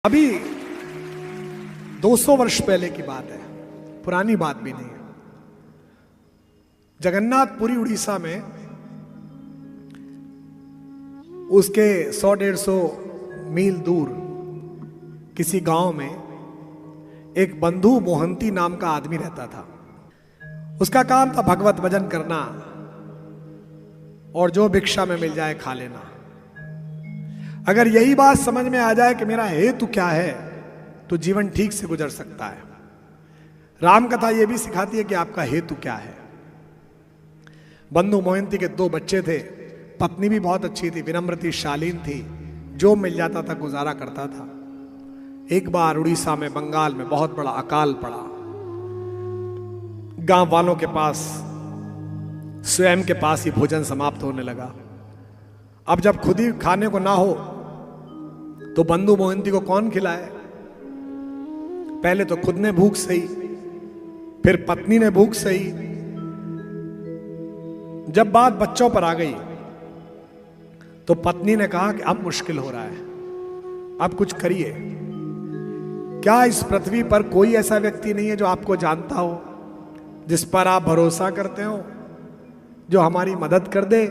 अभी 200 वर्ष पहले की बात है, पुरानी बात भी नहीं है। जगन्नाथपुरी उड़ीसा में उसके 100-150 मील दूर किसी गांव में एक बंधु मोहंती नाम का आदमी रहता था। उसका काम था भगवत भजन करना और जो भिक्षा में मिल जाए खा लेना। अगर यही बात समझ में आ जाए कि मेरा हेतु क्या है तो जीवन ठीक से गुजर सकता है। राम कथा यह भी सिखाती है कि आपका हेतु क्या है। बंधु मोहंती के 2 बच्चे थे, पत्नी भी बहुत अच्छी थी, विनम्र थी, शालीन थी, जो मिल जाता था गुजारा करता था। एक बार उड़ीसा में, बंगाल में बहुत बड़ा अकाल पड़ा। गांव वालों के पास, स्वयं के पास ही भोजन समाप्त होने लगा। अब जब खुद ही खाने को ना हो तो बंधु मोहंती को कौन खिलाए। पहले तो खुद ने भूख सही, फिर पत्नी ने भूख सही। जब बात बच्चों पर आ गई तो पत्नी ने कहा कि अब मुश्किल हो रहा है, अब कुछ करिए। क्या इस पृथ्वी पर कोई ऐसा व्यक्ति नहीं है जो आपको जानता हो, जिस पर आप भरोसा करते हो, जो हमारी मदद कर दे।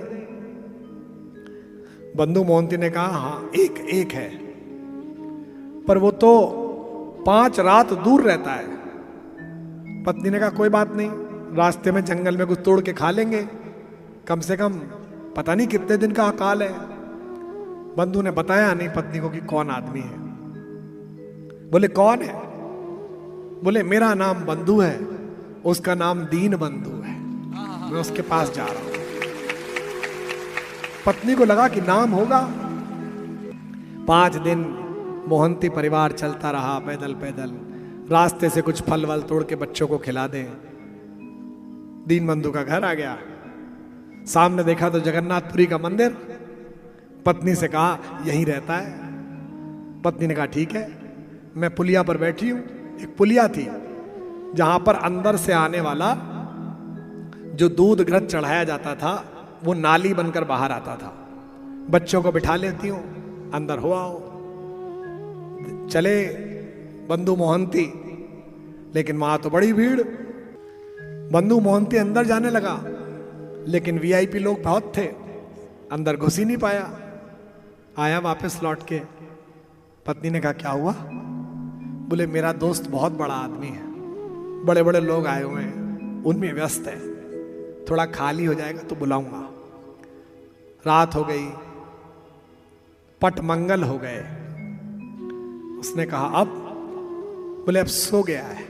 बंधु मोहंती ने कहा हाँ, एक है, पर वो तो 5 रात दूर रहता है। पत्नी ने कहा कोई बात नहीं, रास्ते में जंगल में कुछ तोड़ के खा लेंगे, कम से कम पता नहीं कितने दिन का अकाल है। बंधु ने बताया नहीं पत्नी को कि कौन आदमी है। बोले कौन है? बोले मेरा नाम बंधु है, उसका नाम दीन बंधु है, मैं उसके पास जा रहा हूं। पत्नी को लगा कि नाम होगा। 5 दिन मोहंती परिवार चलता रहा, पैदल पैदल, रास्ते से कुछ फल वल तोड़ के बच्चों को खिला दे। दीन बंधु का घर आ गया, सामने देखा तो जगन्नाथपुरी का मंदिर। पत्नी से कहा यहीं रहता है। पत्नी ने कहा ठीक है, मैं पुलिया पर बैठी हूं। एक पुलिया थी जहां पर अंदर से आने वाला जो दूध घृत चढ़ाया जाता था वो नाली बनकर बाहर आता था। बच्चों को बिठा लेती हूं, अंदर हो आओ। चले बंधु मोहंती, लेकिन वहां तो बड़ी भीड़। बंधु मोहंती अंदर जाने लगा, लेकिन वीआईपी लोग बहुत थे, अंदर घुस ही नहीं पाया। आया वापस लौट के। पत्नी ने कहा क्या हुआ? बोले मेरा दोस्त बहुत बड़ा आदमी है, बड़े बड़े लोग आए हुए हैं, उनमें व्यस्त है, थोड़ा खाली हो जाएगा तो बुलाऊंगा। रात हो गई, पट मंगल हो गए। उसने कहा अब? बोले अब सो गया है,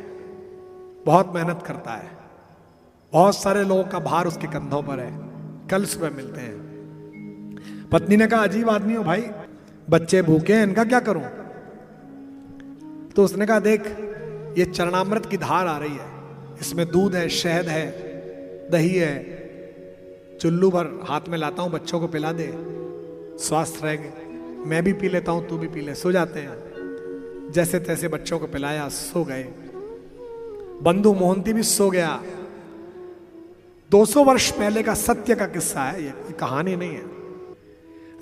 बहुत मेहनत करता है, बहुत सारे लोगों का भार उसके कंधों पर है, कल सुबह मिलते हैं। पत्नी ने कहा अजीब आदमी हो भाई, बच्चे भूखे हैं, इनका क्या करूं? तो उसने कहा देख, ये चरणामृत की धार आ रही है, इसमें दूध है, शहद है, दही है, चुल्लू भर हाथ में लाता हूं, बच्चों को पिला दे, स्वस्थ रहेंगे। मैं भी पी लेता हूं, तू भी पी ले, सो जाते हैं। जैसे तैसे बच्चों को पिलाया, सो गए। बंधु मोहंती भी सो गया। 200 वर्ष पहले का सत्य का किस्सा है, ये कहानी नहीं है।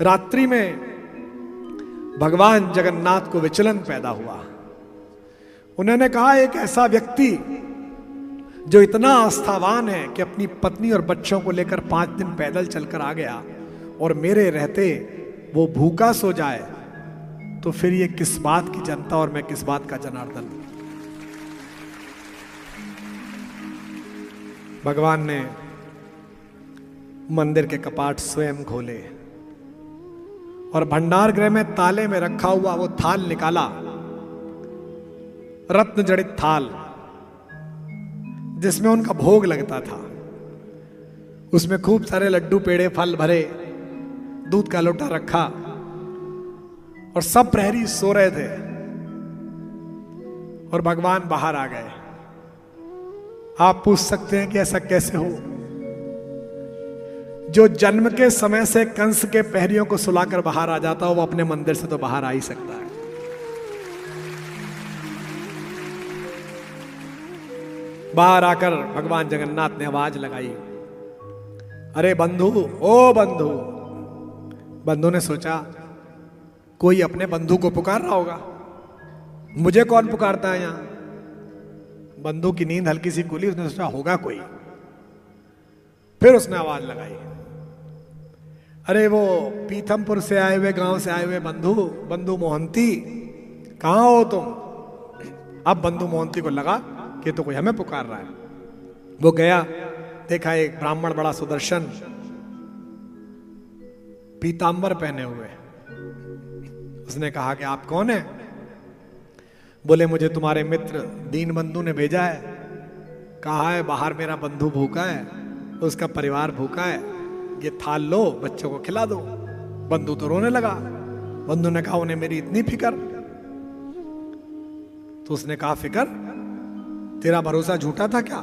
रात्रि में भगवान जगन्नाथ को विचलन पैदा हुआ। उन्होंने कहा एक ऐसा व्यक्ति जो इतना आस्थावान है कि अपनी पत्नी और बच्चों को लेकर 5 दिन पैदल चलकर आ गया, और मेरे रहते वो भूखा सो जाए, तो फिर ये किस बात की जनता और मैं किस बात का जनार्दन। भगवान ने मंदिर के कपाट स्वयं खोले और भंडार गृह में ताले में रखा हुआ वो थाल निकाला, रत्न जड़ित थाल जिसमें उनका भोग लगता था। उसमें खूब सारे लड्डू, पेड़े, फल भरे, दूध का लोटा रखा, और सब प्रहरी सो रहे थे और भगवान बाहर आ गए। आप पूछ सकते हैं कि ऐसा कैसे हो? जो जन्म के समय से कंस के प्रहरियों को सुलाकर बाहर आ जाता हो, वो अपने मंदिर से तो बाहर आ ही सकता है। बाहर आकर भगवान जगन्नाथ ने आवाज लगाई, अरे बंधु, ओ बंधु। बंधु ने सोचा कोई अपने बंधु को पुकार रहा होगा, मुझे कौन पुकारता है यहां? बंधु की नींद हल्की सी खुली, उसने सोचा होगा कोई। फिर उसने आवाज लगाई, अरे वो पीथमपुर से आए हुए, गांव से आए हुए बंधु मोहंती, कहां हो तुम? अब बंधु मोहंती को लगा कि तो कोई हमें पुकार रहा है। वो गया, देखा एक ब्राह्मण बड़ा सुदर्शन, पीतांबर पहने हुए। उसने कहा कि आप कौन है? बोले मुझे तुम्हारे मित्र दीन बंधु ने भेजा है, कहा है बाहर मेरा बंधु भूखा है, उसका परिवार भूखा है, ये थाल लो, बच्चों को खिला दो। बंधु तो रोने लगा। बंधु ने कहा उन्हें मेरी इतनी फिक्र? तो उसने कहा फिक्र? तेरा भरोसा झूठा था क्या?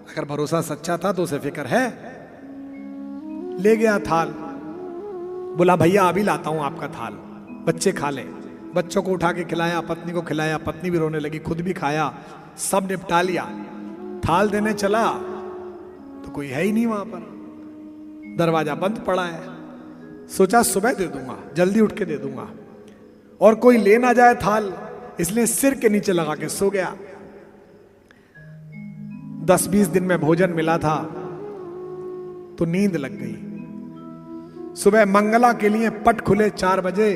अगर भरोसा सच्चा था तो उसे फिक्र है। ले गया थाल, बोला भैया अभी लाता हूं आपका थाल, बच्चे खा लें। बच्चों को उठा के खिलाया, पत्नी को खिलाया, पत्नी भी रोने लगी, खुद भी खाया, सब निपटा लिया। थाल देने चला तो कोई है ही नहीं वहां पर, दरवाजा बंद पड़ा है। सोचा सुबह दे दूंगा, जल्दी उठ के दे दूंगा, और कोई ले ना जाए थाल, इसलिए सिर के नीचे लगा के सो गया। 10-20 दिन में भोजन मिला था तो नींद लग गई। सुबह मंगला के लिए पट खुले 4 बजे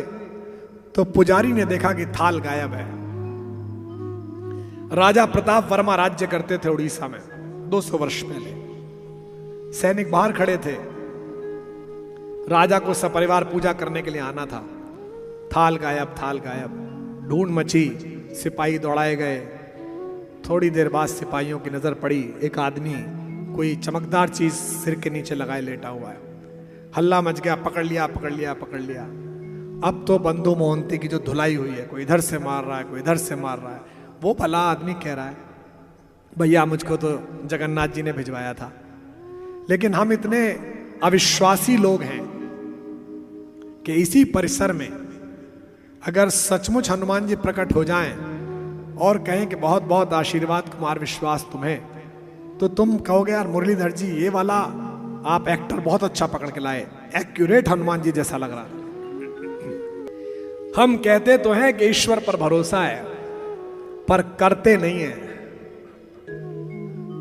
तो पुजारी ने देखा कि थाल गायब है। राजा प्रताप वर्मा राज्य करते थे उड़ीसा में 200 वर्ष पहले। सैनिक बाहर खड़े थे, राजा को सपरिवार पूजा करने के लिए आना था। थाल गायब, थाल गायब, ढूंढ मची, सिपाही दौड़ाए गए। थोड़ी देर बाद सिपाहियों की नजर पड़ी, एक आदमी कोई चमकदार चीज सिर के नीचे लगाए लेटा हुआ है। हल्ला मच गया, पकड़ लिया, पकड़ लिया, पकड़ लिया। अब तो बंधु मोहंती की जो धुलाई हुई है, कोई इधर से मार रहा है, कोई इधर से मार रहा है। वो भला आदमी कह रहा है भैया मुझको तो जगन्नाथ जी ने भिजवाया था। लेकिन हम इतने अविश्वासी लोग हैं कि इसी परिसर में अगर सचमुच हनुमान जी प्रकट हो जाएं और कहें कि बहुत बहुत आशीर्वाद कुमार विश्वास तुम्हें, तो तुम कहोगे यार मुरलीधर जी ये वाला आप एक्टर बहुत अच्छा पकड़ के लाए, एक्यूरेट हनुमान जी जैसा लग रहा। हम कहते तो हैं कि ईश्वर पर भरोसा है, पर करते नहीं है।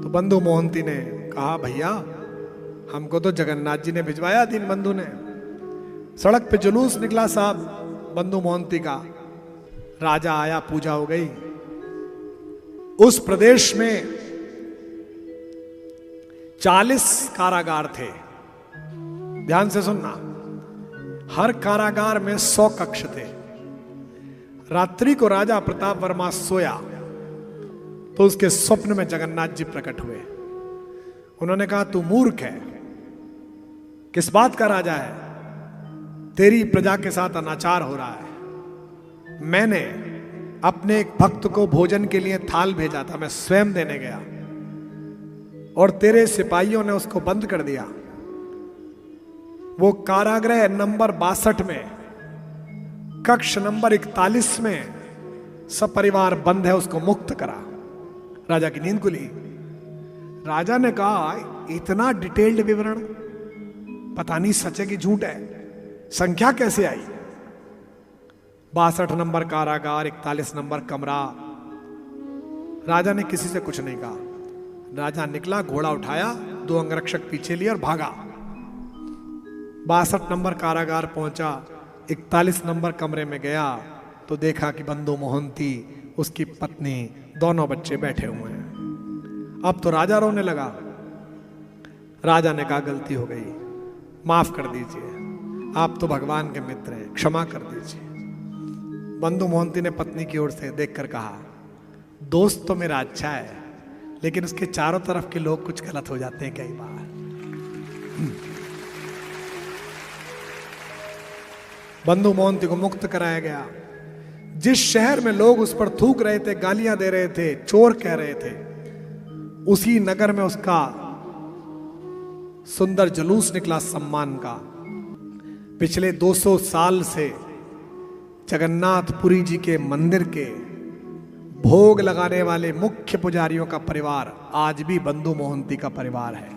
तो बंधु मोहंती ने कहा भैया हमको तो जगन्नाथ जी ने भिजवाया, दीन बंधु ने। सड़क पे जुलूस निकला साहब बंधु मोहंती का। राजा आया, पूजा हो गई। उस प्रदेश में 40 कारागार थे। ध्यान से सुनना, हर कारागार में 100 कक्ष थे। रात्रि को राजा प्रताप वर्मा सोया तो उसके स्वप्न में जगन्नाथ जी प्रकट हुए। उन्होंने कहा तू मूर्ख है, किस बात का राजा है? तेरी प्रजा के साथ अनाचार हो रहा है। मैंने अपने एक भक्त को भोजन के लिए थाल भेजा था, मैं स्वयं देने गया और तेरे सिपाहियों ने उसको बंद कर दिया। वो कारागृह नंबर 62 में, कक्ष नंबर 41 में सपरिवार बंद है, उसको मुक्त करा। राजा की नींद खुली। राजा ने कहा इतना डिटेल्ड विवरण, पता नहीं सच है कि झूठ है, संख्या कैसे आई? 62 नंबर कारागार, 41 नंबर कमरा। राजा ने किसी से कुछ नहीं कहा। राजा निकला, घोड़ा उठाया, 2 अंगरक्षक पीछे लिए और भागा। 62 नंबर कारागार पहुंचा, 41 नंबर कमरे में गया तो देखा कि बंधु मोहंती, उसकी पत्नी, दोनों बच्चे बैठे हुए हैं। अब तो राजा रोने लगा। राजा ने कहा गलती हो गई, माफ कर दीजिए, आप तो भगवान के मित्र हैं, क्षमा कर दीजिए। बंधु मोहंती ने पत्नी की ओर से देखकर कहा दोस्त तो मेरा अच्छा है, लेकिन उसके चारों तरफ के लोग कुछ गलत हो जाते हैं कई बार। बंधु मोहंती को मुक्त कराया गया। जिस शहर में लोग उस पर थूक रहे थे, गालियां दे रहे थे, चोर कह रहे थे, उसी नगर में उसका सुंदर जुलूस निकला सम्मान का। पिछले 200 साल से जगन्नाथपुरी जी के मंदिर के भोग लगाने वाले मुख्य पुजारियों का परिवार आज भी बंधु मोहंती का परिवार है।